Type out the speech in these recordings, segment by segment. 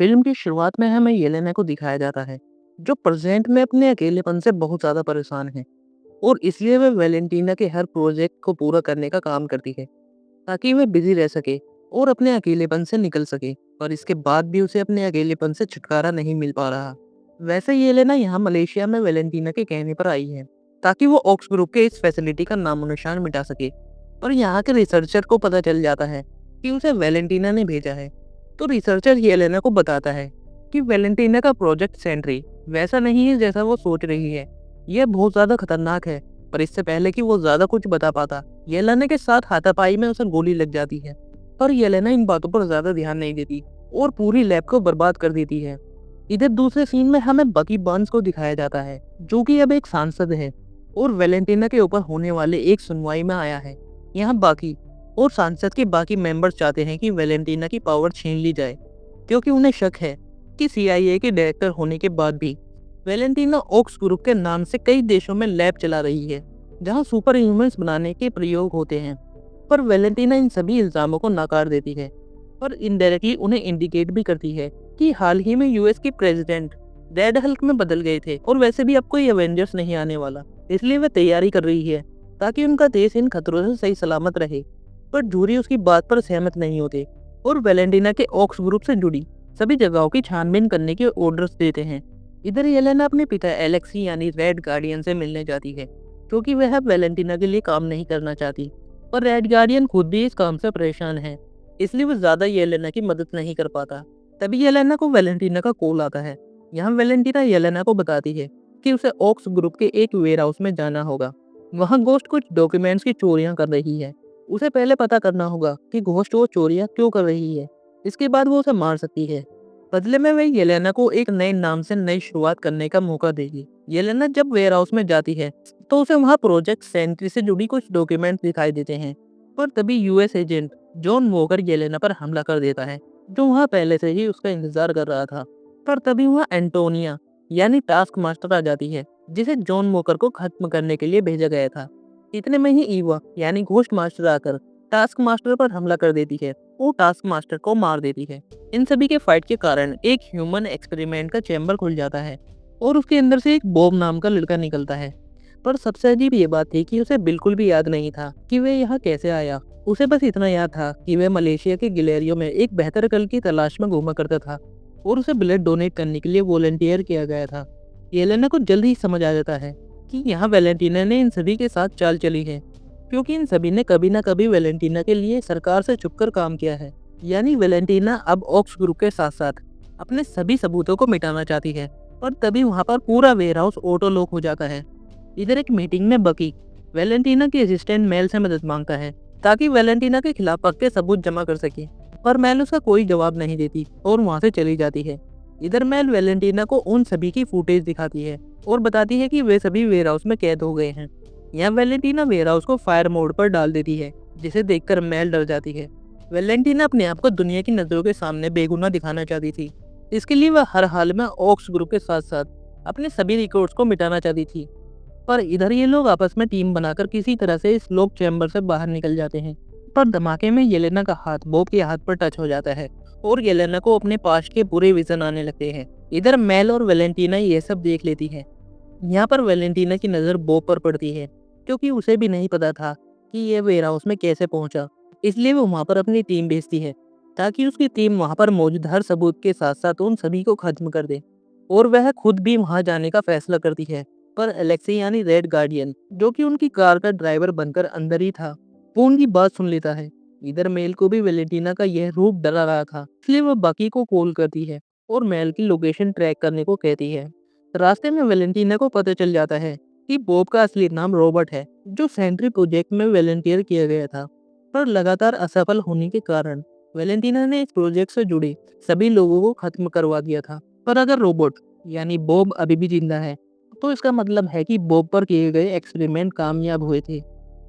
Film की शुरुआत में हमें येलेना को दिखाया जाता है, जो प्रेजेंट में अपने अकेलेपन से बहुत ज़्यादा परेशान है और इसलिए वह वैलेंटीना के हर प्रोजेक्ट को पूरा करने का काम करती है, ताकि वह बिज़ी रह सके और अपने अकेलेपन से निकल सके। और इसके बाद भी उसे अपने अकेलेपन से छुटकारा नहीं मिल पा रहा। वैसे येलेना यहाँ मलेशिया में वैलेंटीना के कहने पर आई है, ताकि वो ऑक्स ग्रुप के इस फैसिलिटी का नामो-निशान मिटा सके। और यहाँ के रिसर्चर को पता चल जाता है कि उसे वैलेंटीना ने भेजा है। तो रिसर्चर येलेना को बताता है कि वैलेंटीना का प्रोजेक्ट सेंट्री वैसा नहीं है जैसा वो सोच रही है। यह बहुत ज़्यादा खतरनाक है। पर इससे पहले कि वो ज़्यादा कुछ बता पाता, येलेना के साथ हाथापाई में उसे गोली लग जाती है। पर येलेना इन बातों पर ज़्यादा ध्यान नहीं देती और पूरी लैब को बर्बाद कर देती है। इधर दूसरे सीन में हमें बकी बर्न्स को दिखाया जाता है, जो कि अब एक सांसद है और वैलेंटीना के ऊपर होने वाले एक सुनवाई में आया है। यहाँ बाकी और सांसद के बाकी मेंबर्स चाहते हैं कि वैलेंटीना की पावर छीन ली जाए, क्योंकि उन्हें शक है कि CIA के डायरेक्टर होने के बाद भी वैलेंटीना ओक्स ग्रुप के नाम से कई देशों में लैब चला रही है, जहां सुपर ह्यूमंस बनाने के प्रयोग होते हैं। पर वैलेंटीना इन सभी इल्जामों को नकार देती है और इनडायरेक्टली उन्हें इंडिकेट भी करती है कि हाल ही में US के प्रेसिडेंट रेड हल्क में बदल गए थे और वैसे भी अब कोई एवेंजर्स नहीं आने वाला, इसलिए वह तैयारी कर रही है ताकि उनका देश इन खतरों से सही सलामत रहे। पर जूरी उसकी बात पर सहमत नहीं होते और वैलेंटीना के ऑक्स ग्रुप से जुड़ी सभी जगहों की छानबीन करने के ऑर्डर्स देते हैं। इधर येलेना अपने पिता एलेक्सी यानी रेड गार्डियन से मिलने जाती है, क्योंकि वह अब वैलेंटीना के लिए काम नहीं करना चाहती। पर रेड गार्डियन खुद भी इस काम से परेशान है, इसलिए वो ज्यादा येलेना की मदद नहीं कर पाता। तभी येलेना को वैलेंटीना का कॉल आता है। यहाँ वैलेंटीना येलेना को बताती है कि उसे ऑक्स ग्रुप के एक वेयर हाउस में जाना होगा। वहाँ घोस्ट कुछ डॉक्यूमेंट्स की चोरियां कर रही है। उसे पहले पता करना होगा कि घोस्ट वो चोरियां क्यों कर रही है, इसके बाद वो उसे मार सकती है। बदले में वह येलेना को एक नए नाम से नई शुरुआत करने का मौका देगी। येलेना जब वेयर हाउस में जाती है तो उसे वहाँ प्रोजेक्ट सेंट्री से जुड़ी कुछ डॉक्यूमेंट दिखाई देते हैं। पर तभी US agent John Walker Yelena पर हमला कर देता है, जो वहाँ पहले से ही उसका इंतजार कर रहा था। पर तभी वहाँ एंटोनिया यानी टास्क मास्टर आ जाती है, जिसे जॉन वॉकर को खत्म करने के लिए भेजा गया था। इतने में ही ईवा यानी घोस्ट मास्टर आकर टास्क मास्टर पर हमला कर देती है और टास्क मास्टर को मार देती है। इन सभी के फाइट के कारण एक ह्यूमन एक्सपेरिमेंट का चैम्बर खुल जाता है और उसके अंदर से एक बॉब नाम का लड़का निकलता है। पर सबसे अजीब ये बात थी कि उसे बिल्कुल भी याद नहीं था कि वह यहाँ कैसे आया। उसे बस इतना याद था कि वह मलेशिया के गिलेरियो में एक बेहतर कल की तलाश में घूमा करता था और उसे ब्लड डोनेट करने के लिए वॉलंटियर किया गया था। येलेना को जल्द ही समझ आ जाता है कि यहाँ वैलेंटीना ने इन सभी के साथ चाल चली है, क्योंकि इन सभी ने कभी ना कभी वैलेंटीना के लिए सरकार से छुपकर काम किया है। यानी वैलेंटीना अब ऑक्स ग्रुप के साथ साथ अपने सभी सबूतों को मिटाना चाहती है। और तभी वहाँ पर पूरा वेयरहाउस ऑटो लॉक हो जाता है। इधर एक मीटिंग में बकी वैलेंटीना के असिस्टेंट मेल से मदद मांगता है, ताकि वैलेंटीना के खिलाफ पक्के सबूत जमा कर सके। पर मेल उसका कोई जवाब नहीं देती और वहाँ से चली जाती है। इधर मेल वैलेंटीना को उन सभी की फुटेज दिखाती है और बताती है कि वे सभी वेयरहाउस में कैद हो गए हैं। यहाँ वैलेंटीना वेयरहाउस को फायर मोड पर डाल देती है, जिसे देखकर मेल डर जाती है। वैलेंटीना अपने आप को दुनिया की नजरों के सामने बेगुनाह दिखाना चाहती थी। इसके लिए वह हर हाल में ऑक्स ग्रुप के साथ साथ अपने सभी रिकॉर्ड्स को मिटाना चाहती थी। पर इधर ये लोग आपस में टीम बनाकर किसी तरह से इस लॉक चैम्बर से बाहर निकल जाते हैं। पर धमाके में येलेना का हाथ बॉब के हाथ पर टच हो जाता है और येलेना को अपने पास के बुरे विजन आने लगते हैं। इधर मेल और वैलेंटीना ये सब देख लेती है। यहाँ पर वैलेंटीना की नज़र बॉब पर पड़ती है, क्योंकि उसे भी नहीं पता था कि ये वेयरहाउस में कैसे पहुंचा। इसलिए वो वहाँ पर अपनी टीम भेजती है, ताकि उसकी टीम वहाँ पर मौजूद हर सबूत के साथ साथ उन सभी को खत्म कर दे। और वह खुद भी वहाँ जाने का फैसला करती है। पर एलेक्सी यानी रेड गार्डियन, जो कि उनकी कार का ड्राइवर बनकर अंदर ही था, वो उनकी बात सुन लेता है। इधर मेल को भी वैलेंटीना का यह रूप डरा रहा था, इसलिए वह बाकी को कॉल करती है और मेल की लोकेशन ट्रैक करने को कहती है। रास्ते में वैलेंटीना को पता चल जाता है कि बॉब का असली नाम रॉबर्ट है, जो सेंट्री प्रोजेक्ट में वॉलंटियर किया गया था। पर लगातार असफल होने के कारण वैलेंटीना ने इस प्रोजेक्ट से जुड़े सभी लोगों को खत्म करवा दिया था। पर अगर रोबोट यानी बॉब अभी भी जिंदा है, तो इसका मतलब है कि बॉब पर किए गए एक्सपेरिमेंट कामयाब हुए थे।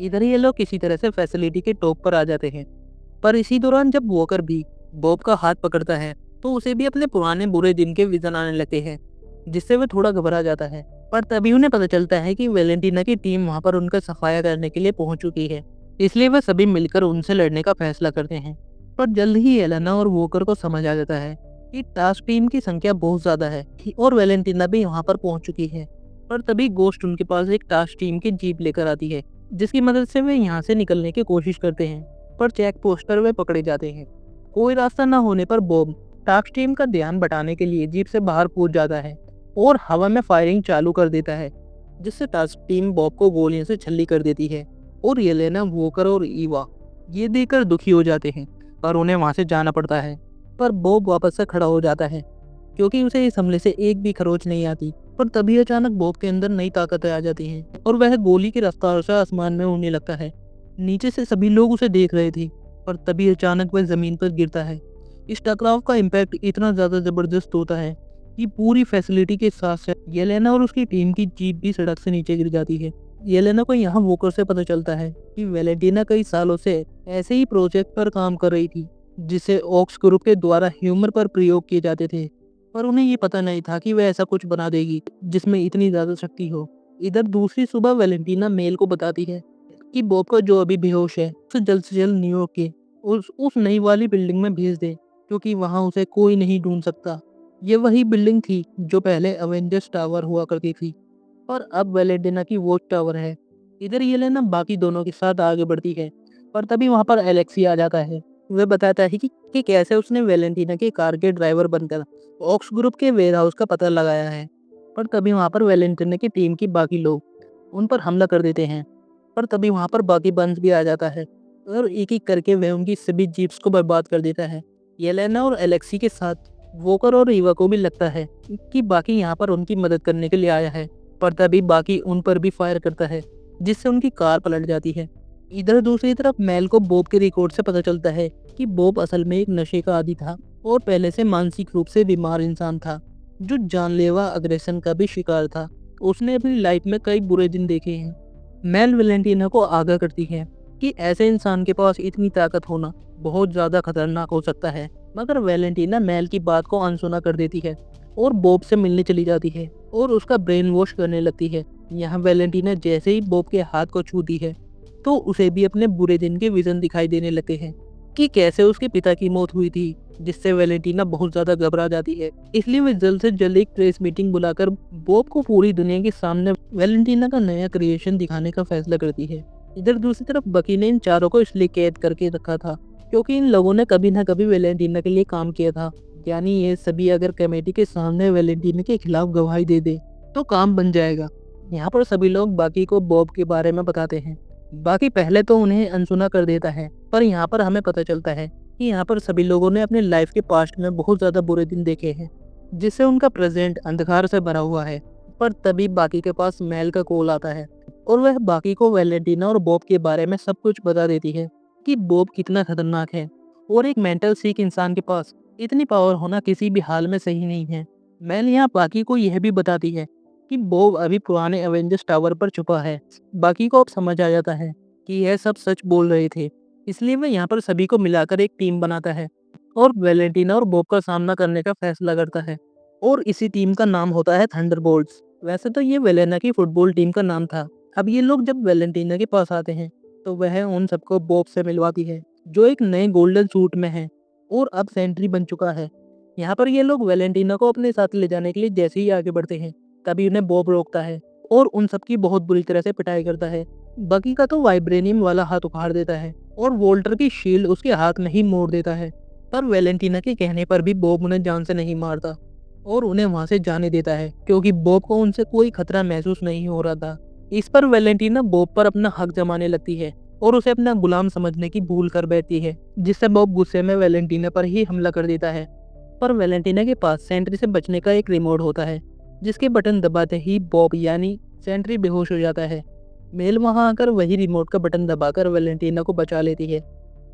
इधर ये लोग किसी तरह से फैसिलिटी के टॉप पर आ जाते हैं। पर इसी दौरान जब वॉकर भी बॉब का हाथ पकड़ता है, तो उसे भी अपने पुराने बुरे दिन के विजन आने लगते हैं, जिससे वह थोड़ा घबरा जाता है। पर तभी उन्हें पता चलता है कि वैलेंटीना की टीम वहां पर उनका सफाया करने के लिए पहुंच चुकी है, इसलिए वह सभी मिलकर उनसे लड़ने का फैसला करते हैं। पर जल्द ही एलेना और वॉकर को समझ आ जाता है कि टास्क टीम की संख्या बहुत ज्यादा है और वैलेंटीना भी यहाँ पर पहुंच चुकी है। पर तभी गोस्ट उनके पास एक टास्क टीम की जीप लेकर आती है, जिसकी मदद से वे यहाँ से निकलने की कोशिश करते हैं, पर चेक पोस्ट पर वे पकड़े जाते हैं। कोई रास्ता न होने पर बॉब टास्क टीम का ध्यान बटाने के लिए जीप से बाहर कूद जाता है और हवा में फायरिंग चालू कर देता है, जिससे टास्क टीम बॉब को गोलियों से छल्ली कर देती है। और येलेना, वोकर और ईवा ये देखकर दुखी हो जाते हैं, पर उन्हें वहां से जाना पड़ता है। पर बॉब वापस से खड़ा हो जाता है, क्योंकि उसे इस हमले से एक भी खरोच नहीं आती। पर तभी अचानक बॉब के अंदर नई ताकतें आ जाती हैं और वह गोली की रफ्तार से आसमान में उड़ने लगता है। नीचे से सभी लोग उसे देख रहे थे, पर तभी अचानक वह जमीन पर गिरता है। इस टकराव का इम्पैक्ट इतना ज्यादा जबरदस्त होता है कि पूरी फैसिलिटी के साथ साथ येलेना और उसकी टीम की जीप भी सड़क से नीचे गिर जाती है। येलेना को यहाँ वोकर से पता चलता है कि वैलेंटीना कई सालों से ऐसे ही प्रोजेक्ट पर काम कर रही थी, जिसे ऑक्स ग्रुप के द्वारा ह्यूमर पर प्रयोग किए जाते थे। पर उन्हें ये पता नहीं था कि वह ऐसा कुछ बना देगी जिसमें इतनी ज्यादा शक्ति हो। इधर दूसरी सुबह वैलेंटीना मेल को बताती है कि बॉब का जो अभी बेहोश है उसे जल्द से जल्द न्यूयॉर्क के उस नई वाली बिल्डिंग में भेज दे, क्योंकि वहां उसे कोई नहीं ढूंढ सकता। ये वही बिल्डिंग थी जो पहले अवेंजर्स टावर हुआ करती थी, और अब वैलेंटीना की वॉच टावर है। इधर येलेना बाकी दोनों के साथ आगे बढ़ती है, पर तभी वहां पर एलेक्सी आ जाता है। वह बताता है कि कैसे उसने वैलेंटीना की कार के ड्राइवर बनकर ऑक्स ग्रुप के वेयरहाउस का पता लगाया है। पर तभी वहां पर वैलेंटीना की टीम की बाकी लोग उन पर हमला कर देते हैं। पर तभी वहां पर बाकी बंस भी आ जाता है और एक एक करके वह उनकी सभी जीप्स को बर्बाद कर देता है। येलेना और एलेक्सी के साथ वोकर और ईवा को भी लगता है कि बाकी यहाँ पर उनकी मदद करने के लिए आया है, पर तभी बाकी उन पर भी फायर करता है, जिससे उनकी कार पलट जाती है। इधर दूसरी तरफ मेल को बॉब के रिकॉर्ड से पता चलता है कि बॉब असल में एक नशे का आदी था और पहले से मानसिक रूप से बीमार इंसान था, जो जानलेवा अग्रेशन का भी शिकार था। उसने अपनी लाइफ में कई बुरे दिन देखे हैं। मेल वैलेंटीना को आगाह करती है कि ऐसे इंसान के पास इतनी ताकत होना बहुत ज्यादा खतरनाक हो सकता है। मगर वैलेंटीना मेल की बात को अनसुना कर देती है और बॉब से मिलने चली जाती है और उसका ब्रेन वॉश करने लगती है। यहाँ वैलेंटीना जैसे ही बॉब के हाथ को छूती है तो उसे भी अपने बुरे दिन के विजन दिखाई देने लगते हैं कि कैसे उसके पिता की मौत हुई थी, जिससे वैलेंटीना बहुत ज्यादा घबरा जाती है। इसलिए वे जल्द से जल्द एक प्रेस मीटिंग बुलाकर बॉब को पूरी दुनिया के सामने वैलेंटीना का नया क्रिएशन दिखाने का फैसला करती है। इधर दूसरी तरफ बकी ने इन चारों को इसलिए कैद करके रखा था क्योंकि इन लोगों ने कभी ना कभी वैलेंटीना के लिए काम किया था। यानी ये सभी अगर कमेटी के सामने वैलेंटीना के खिलाफ गवाही दे दे तो काम बन जाएगा। यहाँ पर सभी लोग बाकी को बॉब के बारे में बताते हैं। बाकी पहले तो उन्हें अनसुना कर देता है, पर यहाँ पर हमें पता चलता है कि यहाँ पर सभी लोगों ने अपने लाइफ के पास्ट में बहुत ज्यादा बुरे दिन देखे हैं, जिससे उनका प्रेजेंट अंधकार से भरा हुआ है। पर तभी बाकी के पास मेल का कॉल आता है और वह बाकी को वैलेंटीना और बॉब के बारे में सब कुछ बता देती है कि बॉब कितना खतरनाक है और एक मेंटल सीक इंसान के पास इतनी पावर होना किसी भी हाल में सही नहीं है। मेल यहाँ बाकी को यह भी बताती है कि बॉब अभी पुराने एवेंजर्स टावर पर छुपा है। बाकी को अब समझ आ जाता है कि यह सब सच बोल रहे थे, इसलिए वह यहाँ पर सभी को मिलाकर एक टीम बनाता है और वैलेंटीना और बॉब का सामना करने का फैसला करता है। और इसी टीम का नाम होता है थंडरबोल्ट्स। वैसे तो ये वेलेना की फुटबॉल टीम का नाम था। अब ये लोग जब वैलेंटीना के पास आते हैं तो वह उन सबको बॉब से मिलवाती है, जो एक नए गोल्डन सूट में है और अब सेंट्री बन चुका है। यहाँ पर ये लोग वैलेंटीना को अपने साथ ले जाने के लिए जैसे ही आगे बढ़ते हैं, तभी उन्हें बॉब रोकता है और उन सबकी बहुत बुरी तरह से पिटाई करता है। बकी का तो वाइब्रेनियम वाला हाथ उखाड़ देता है और वोल्टर की शील्ड उसके हाथ में ही मोड़ देता है। पर वैलेंटीना के कहने पर भी बॉब उन्हें जान से नहीं मारता और उन्हें वहां से जाने देता है, क्योंकि बॉब को उनसे कोई खतरा महसूस नहीं हो रहा था। इस पर वैलेंटीना बॉब पर अपना हक जमाने लगती है और उसे अपना गुलाम समझने की भूल कर बैठती है, जिससे बॉब गुस्से में वैलेंटीना पर ही हमला कर देता है। पर वैलेंटीना के पास सेंट्री से बचने का एक रिमोट होता है, जिसके बटन दबाते ही बॉब यानी सेंट्री बेहोश हो जाता है। मेल वहां आकर वही रिमोट का बटन दबाकर वैलेंटीना को बचा लेती है।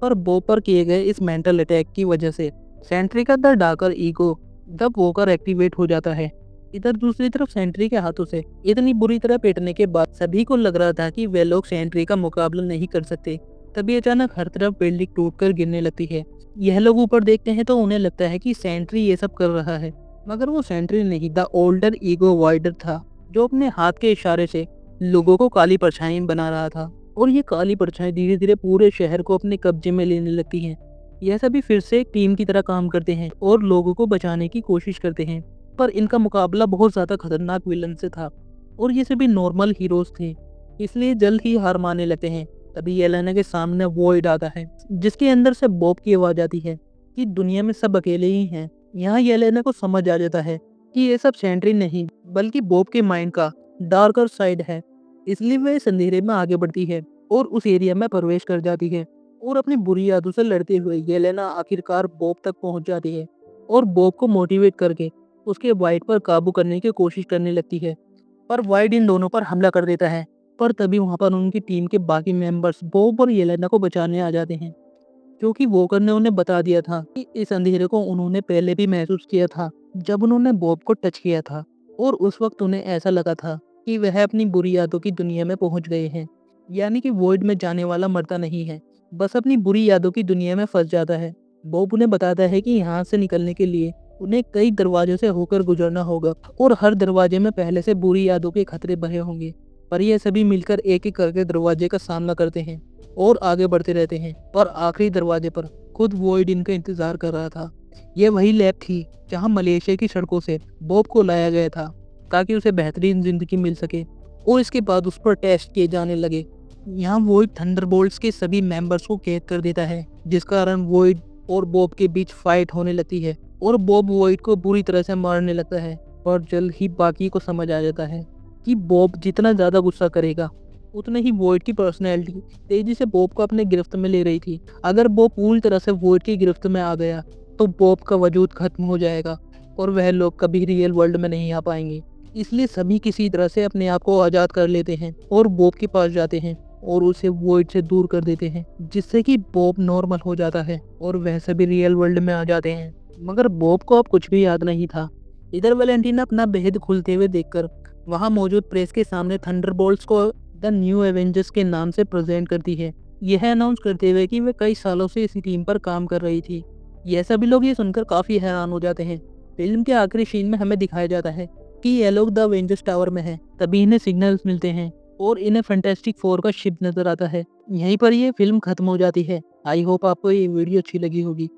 पर बॉब पर किए गए इस मेंटल अटैक की वजह से सेंट्री का the darker ego the walker activate हो जाता है। इधर दूसरी तरफ सेंट्री के हाथों से इतनी बुरी तरह पीटने के बाद सभी को लग रहा था कि वे लोग सेंट्री का मुकाबला नहीं कर सकते। तभी अचानक हर तरफ बिल्डिंग टूटकर गिरने लगती है। यह लोग ऊपर देखते हैं तो उन्हें लगता है कि सेंट्री ये सब कर रहा है, मगर वो सेंट्री नहीं, द ओल्डर ईगो वाइडर था, जो अपने हाथ के इशारे से लोगों को काली परछाई बना रहा था। और ये काली परछाई धीरे धीरे पूरे शहर को अपने कब्जे में लेने लगती है। यह सभी फिर से एक टीम की तरह काम करते हैं और लोगों को बचाने की कोशिश करते हैं, पर इनका मुकाबला बहुत ज़्यादा खतरनाक विलन से था और ये सभी नॉर्मल हीरोज थे, इसलिए जल्द ही हार मानने लगते हैं। तभी येलेना के सामने वॉइड आता है, जिसके अंदर से बॉब की आवाज़ आती है कि दुनिया में सब अकेले ही हैं। यहाँ येलेना को समझ आ जाता है कि ये सब सेंट्री नहीं बल्कि बॉब के माइंड का डार्कर साइड है, इसलिए वह इस अंधेरे में आगे बढ़ती है और उस एरिया में प्रवेश कर जाती है और अपनी बुरी यादों से लड़ते हुए येलेना आखिरकार बॉब तक पहुंच जाती है और बॉब को मोटिवेट करके उसके वाइड पर काबू करने की कोशिश करने लगती है, पर वाइड इन दोनों पर हमला कर देता है। पर तभी वहां पर उनकी टीम के बाकी मेंबर्स बॉब और येलेना को बचाने आ जाते हैं, क्योंकि वोकर ने उन्हें बता दिया था कि इस अंधेरे को उन्होंने पहले भी महसूस किया था जब उन्होंने बॉब को टच किया था और उस वक्त उन्हें ऐसा लगा था कि वह अपनी बुरी यादों की दुनिया में पहुंच गए हैं। यानी कि वॉइड में जाने वाला मरता नहीं है, बस अपनी बुरी यादों की दुनिया में फंस जाता है। बॉब उन्हें बताता है कि यहाँ से निकलने के लिए उन्हें कई दरवाजों से होकर गुजरना होगा और हर दरवाजे में पहले से बुरी यादों के खतरे भरे होंगे, पर ये सभी मिलकर एक एक करके दरवाजे का सामना करते हैं और आगे बढ़ते रहते हैं। पर आखिरी दरवाजे पर खुद वॉइड इनका इंतजार कर रहा था। यह वही लैब थी जहां मलेशिया की सड़कों से बॉब को लाया गया था ताकि उसे बेहतरीन जिंदगी मिल सके और इसके बाद उस पर टेस्ट किए जाने लगे। यहाँ वॉइड थंडरबोल्ट्स के सभी मेंबर्स को कैद कर देता है, जिस कारण वॉइड और बॉब के बीच फाइट होने लगती है और बॉब वॉइड को बुरी तरह से मारने लगता है। पर जल्द ही बाकी को समझ आ जाता है कि बॉब जितना ज़्यादा गुस्सा करेगा उतने ही वॉइड की पर्सनैलिटी तेजी से बॉब को अपने गिरफ्त में ले रही थी। अगर बॉब पूरी तरह से वॉइड की गिरफ्त में आ गया तो बॉब का वजूद खत्म हो जाएगा और वह लोग कभी रियल वर्ल्ड में नहीं आ पाएंगे। इसलिए सभी किसी तरह से अपने आप को आज़ाद कर लेते हैं और बॉब के पास जाते हैं और उसे वॉइड से दूर कर देते हैं, जिससे कि बॉब नॉर्मल हो जाता है और वह सभी रियल वर्ल्ड में आ जाते हैं। मगर बॉब को अब कुछ भी याद नहीं था। इधर वैलेंटीना अपना भेद खुलते हुए देखकर वहां मौजूद प्रेस के सामने थंडरबोल्ट्स को द न्यू एवेंजर्स के नाम से प्रेजेंट करती है, यह अनाउंस करते हुए कि वे कई सालों से इसी टीम पर काम कर रही थी। यह सभी लोग ये सुनकर काफ़ी हैरान हो जाते हैं। फिल्म के आखिरी सीन में हमें दिखाया जाता है कि ये लोग द एवेंजर्स टावर में हैं। तभी इन्हें सिग्नल्स मिलते हैं और इन्हें फैंटास्टिक फोर का शिप नजर आता है। यहीं पर ये फिल्म खत्म हो जाती है। आई होप आपको ये वीडियो अच्छी लगी होगी।